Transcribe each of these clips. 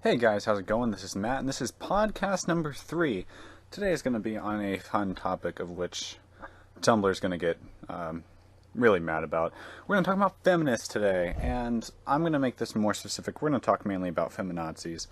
Hey guys, how's it going? This is Matt, and this is podcast number 3. Today is going to be on a fun topic of which Tumblr's going to get really mad about. We're going to talk about feminists today, and I'm going to make this more specific. We're going to talk mainly about feminazis.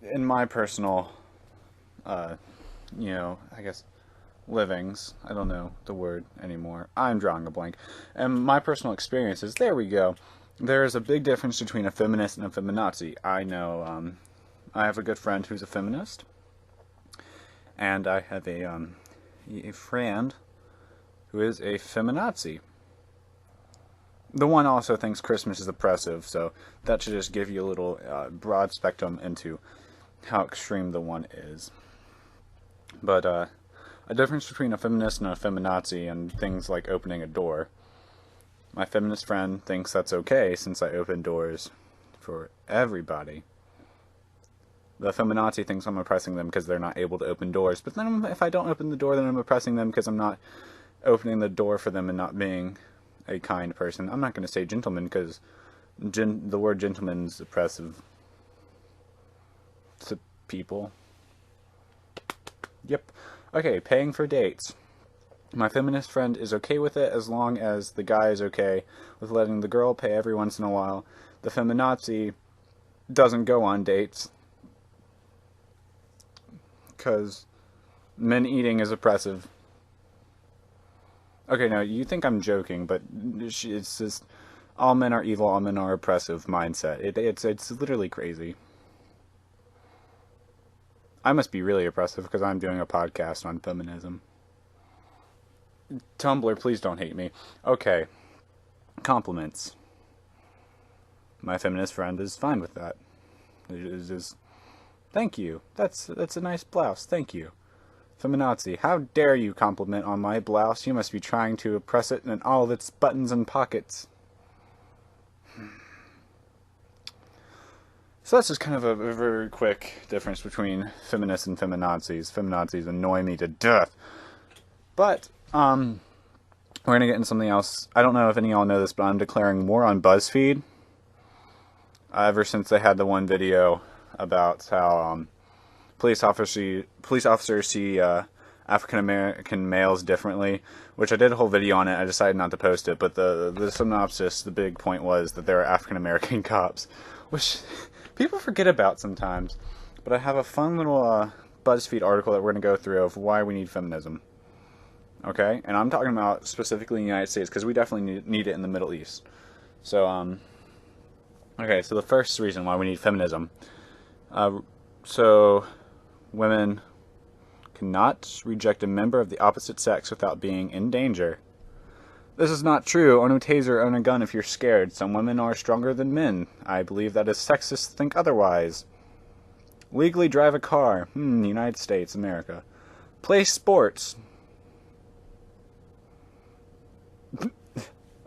In my personal, I guess, livings, I don't know the word anymore. I'm drawing a blank. And my personal experiences, there we go. There is a big difference between a feminist and a feminazi. I know, I have a good friend who's a feminist, and I have a friend who is a feminazi. The one also thinks Christmas is oppressive, so that should just give you a little broad spectrum into how extreme the one is. But a difference between a feminist and a feminazi and things like opening a door. My feminist friend thinks that's okay since I open doors for everybody. The feminazi thinks I'm oppressing them because they're not able to open doors. But then if I don't open the door, then I'm oppressing them because I'm not opening the door for them and not being a kind person. I'm not going to say gentleman because the word gentleman is oppressive to people. Yep. Okay, paying for dates. My feminist friend is okay with it as long as the guy is okay with letting the girl pay every once in a while. The feminazi doesn't go on dates because men eating is oppressive. Okay, now you think I'm joking, but it's just all men are evil, all men are oppressive mindset. It's literally crazy. I must be really oppressive because I'm doing a podcast on feminism. Tumblr, please don't hate me. Okay. Compliments. My feminist friend is fine with that. It is just, thank you. That's a nice blouse. Thank you. Feminazi, how dare you compliment on my blouse? You must be trying to oppress it in all of its buttons and pockets. So that's just kind of a very quick difference between feminists and feminazis. Feminazis annoy me to death. But we're going to get into something else. I don't know if any of y'all know this, but I'm declaring war on BuzzFeed. Ever since they had the one video about how police officers see African American males differently, which I did a whole video on it. I decided not to post it, but the synopsis, the big point was that there are African American cops, which people forget about sometimes. But I have a fun little BuzzFeed article that we're going to go through of why we need feminism. Okay, and I'm talking about specifically in the United States because we definitely need it in the Middle East. So, okay, so the first reason why we need feminism. So, women cannot reject a member of the opposite sex without being in danger. This is not true. Own a taser, own a gun if you're scared. Some women are stronger than men. I believe that is sexist to think otherwise. Legally drive a car. United States, America. Play sports.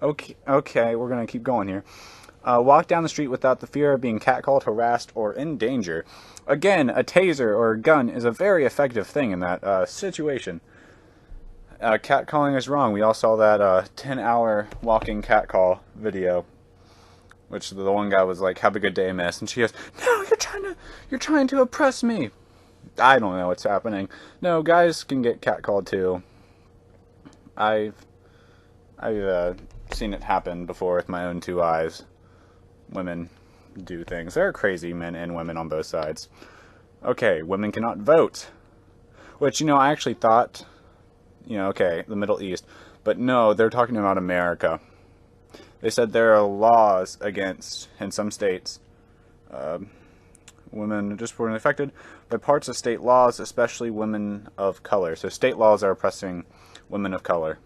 Okay, we're going to keep going here. Walk down the street without the fear of being catcalled, harassed, or in danger. Again, a taser or a gun is a very effective thing in that situation. Catcalling is wrong. We all saw that 10-hour walking catcall video, which the one guy was like, "Have a good day, miss," and she goes, "No, you're trying to oppress me." I don't know what's happening. No, guys can get catcalled too. I've seen it happen before with my own two eyes. Women do things. There are crazy men and women on both sides. Okay, women cannot vote. Which, I actually thought, okay, the Middle East. But no, they're talking about America. They said there are laws against, in some states, women just weren't affected by parts of state laws, especially women of color. So state laws are oppressing women of color.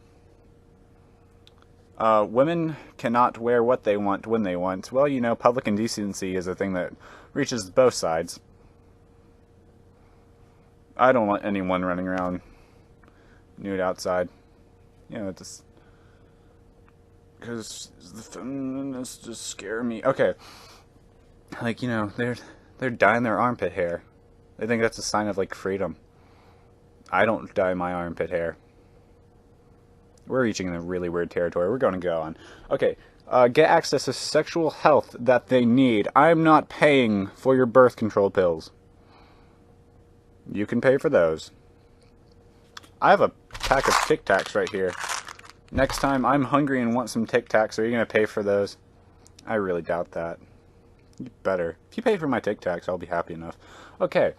Women cannot wear what they want when they want. Well, public indecency is a thing that reaches both sides. I don't want anyone running around nude outside. It's because the feminists just scare me. Okay, they're dyeing their armpit hair. They think that's a sign of freedom. I don't dye my armpit hair. We're reaching a really weird territory. We're going to go on. Okay, Get access to sexual health that they need. I'm not paying for your birth control pills. You can pay for those. I have a pack of Tic Tacs right here. Next time I'm hungry and want some Tic Tacs, are you going to pay for those? I really doubt that. You better. If you pay for my Tic Tacs, I'll be happy enough. Okay.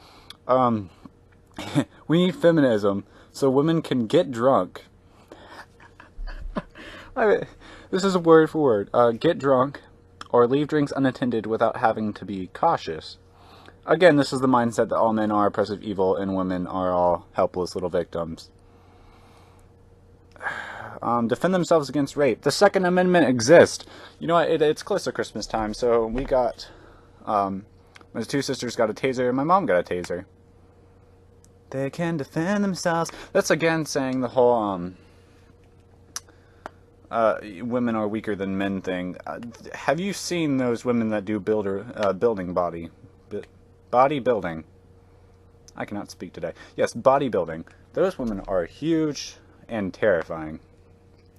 We need feminism so women can get drunk. This is a word for word. Get drunk or leave drinks unattended without having to be cautious. Again, this is the mindset that all men are oppressive evil and women are all helpless little victims. Defend themselves against rape. The Second Amendment exists. You know what? It's close to Christmas time, so we got... my two sisters got a taser and my mom got a taser. They can defend themselves. That's again saying the whole, women are weaker than men thing. Have you seen those women that do building bodybuilding? I cannot speak today. Yes, bodybuilding. Those women are huge and terrifying.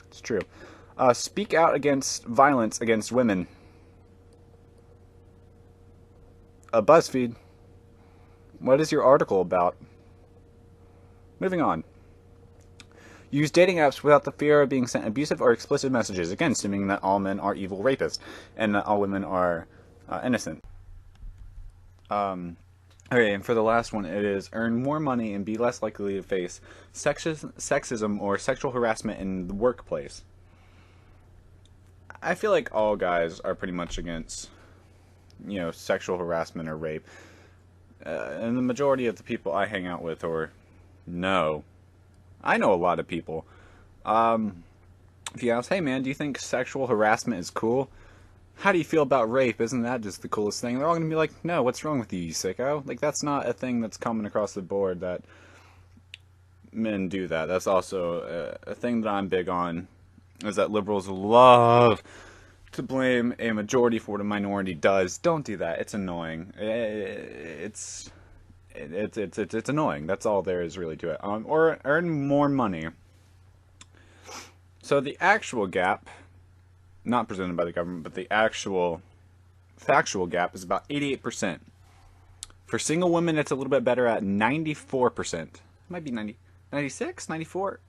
It's true. Speak out against violence against women. BuzzFeed. What is your article about? Moving on. Use dating apps without the fear of being sent abusive or explicit messages. Again, assuming that all men are evil rapists and that all women are innocent. Okay, and for the last one, it is earn more money and be less likely to face sexism or sexual harassment in the workplace. I feel like all guys are pretty much against, sexual harassment or rape. And the majority of the people I hang out with no. I know a lot of people. If you ask, hey man, do you think sexual harassment is cool? How do you feel about rape? Isn't that just the coolest thing? They're all going to be like, no, what's wrong with you, you sicko? Like, that's not a thing that's common across the board that men do that. That's also a thing that I'm big on, is that liberals love to blame a majority for what a minority does. Don't do that. It's annoying. It's annoying. That's all there is really to it. Or earn more money. So the actual gap, not presented by the government, but the actual factual gap is about 88%. For single women, it's a little bit better at 94%. It might be 90, 96, 94.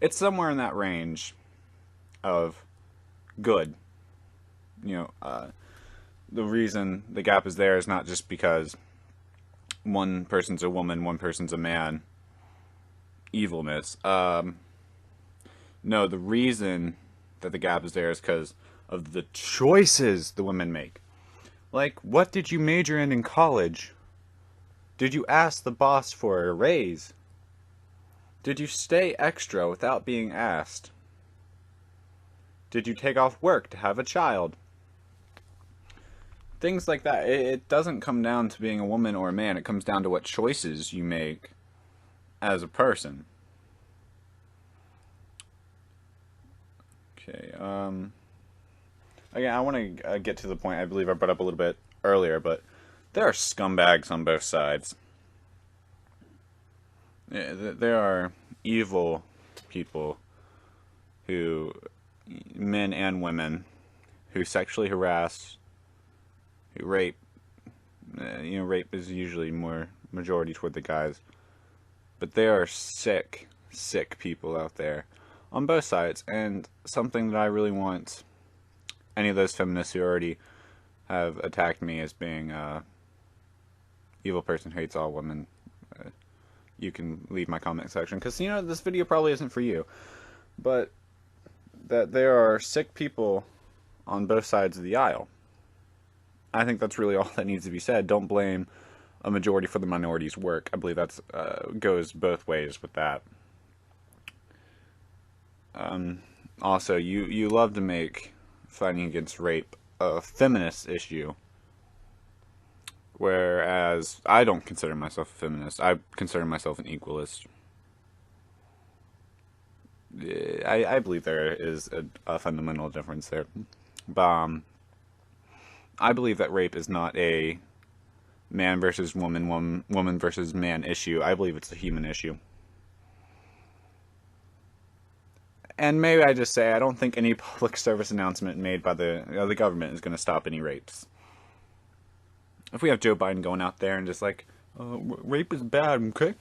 It's somewhere in that range of good. The reason the gap is there is not just because one person's a woman, one person's a man. Evilness. No, the reason that the gap is there is because of the choices the women make. Like, what did you major in college? Did you ask the boss for a raise? Did you stay extra without being asked? Did you take off work to have a child? Things like that. It doesn't come down to being a woman or a man. It comes down to what choices you make as a person. Okay, again, I want to get to the point I believe I brought up a little bit earlier, but there are scumbags on both sides. There are evil people who, men and women, who sexually harass, who rape. Rape is usually more majority toward the guys. But there are sick people out there on both sides, and something that I really want any of those feminists who already have attacked me as being evil person who hates all women, you can leave my comment section, because this video probably isn't for you, but that there are sick people on both sides of the aisle. I think that's really all that needs to be said. Don't blame a majority for the minority's work. I believe that's goes both ways with that. Also, you love to make fighting against rape a feminist issue, whereas I don't consider myself a feminist. I consider myself an equalist. I believe there is a fundamental difference there. But, I believe that rape is not a man versus woman, woman versus man issue. I believe it's a human issue. And maybe I just say I don't think any public service announcement made by the government is going to stop any rapes. If we have Joe Biden going out there and just like, rape is bad, okay?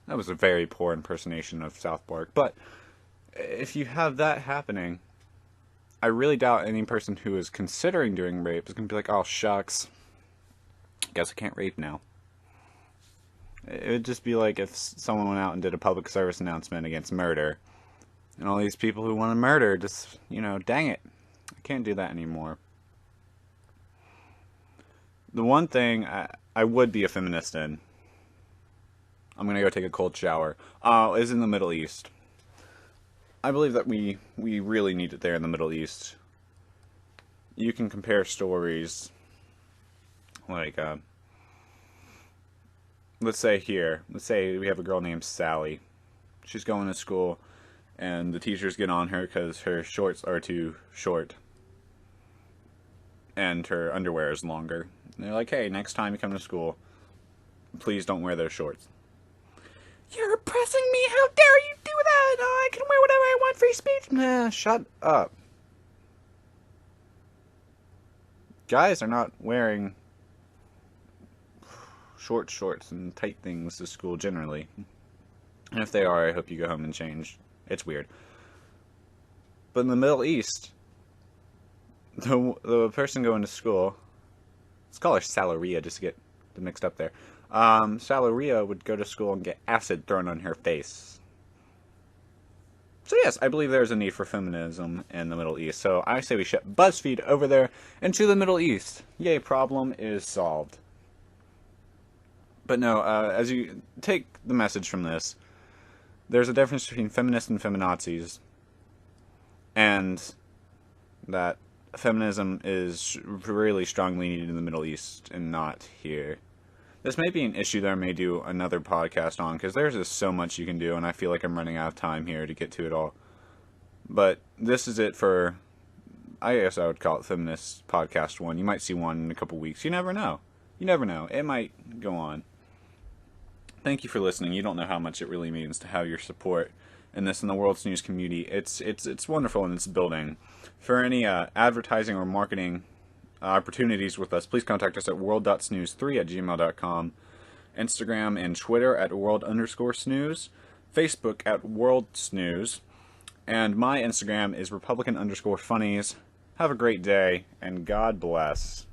That was a very poor impersonation of South Park. But if you have that happening, I really doubt any person who is considering doing rape is going to be like, oh, shucks. Guess I can't rape now. It would just be like if someone went out and did a public service announcement against murder. And all these people who want to murder just, dang it. I can't do that anymore. The one thing I would be a feminist in, I'm going to go take a cold shower, is in the Middle East. I believe that we really need it there in the Middle East. You can compare stories like, let's say we have a girl named Sally. She's going to school, and the teachers get on her because her shorts are too short, and her underwear is longer. And they're like, hey, next time you come to school, please don't wear those shorts. You're oppressing me! How dare you do that! Oh, I can wear whatever I want, free speech! Nah, shut up. Guys are not wearing short shorts and tight things to school generally. And if they are, I hope you go home and change. It's weird. But in the Middle East, the person going to school, let's call her Salaria just to get mixed up there. Salaria would go to school and get acid thrown on her face. So yes, I believe there's a need for feminism in the Middle East. So I say we ship BuzzFeed over there into the Middle East. Yay, problem is solved. But no, as you take the message from this, there's a difference between feminists and feminazis. And that feminism is really strongly needed in the Middle East and not here. This may be an issue that I may do another podcast on, because there's just so much you can do, and I feel like I'm running out of time here to get to it all. But this is it for, I guess I would call it Feminist Podcast 1. You might see one in a couple weeks. You never know. You never know. It might go on. Thank you for listening. You don't know how much it really means to have your support in this in the World Snews community. It's wonderful, and it's building. For any advertising or marketing opportunities with us, please contact us at world.snooze3@gmail.com, Instagram and Twitter at world_snooze, Facebook at worldsnooze, and my Instagram is republican_funnies. Have a great day, and God bless.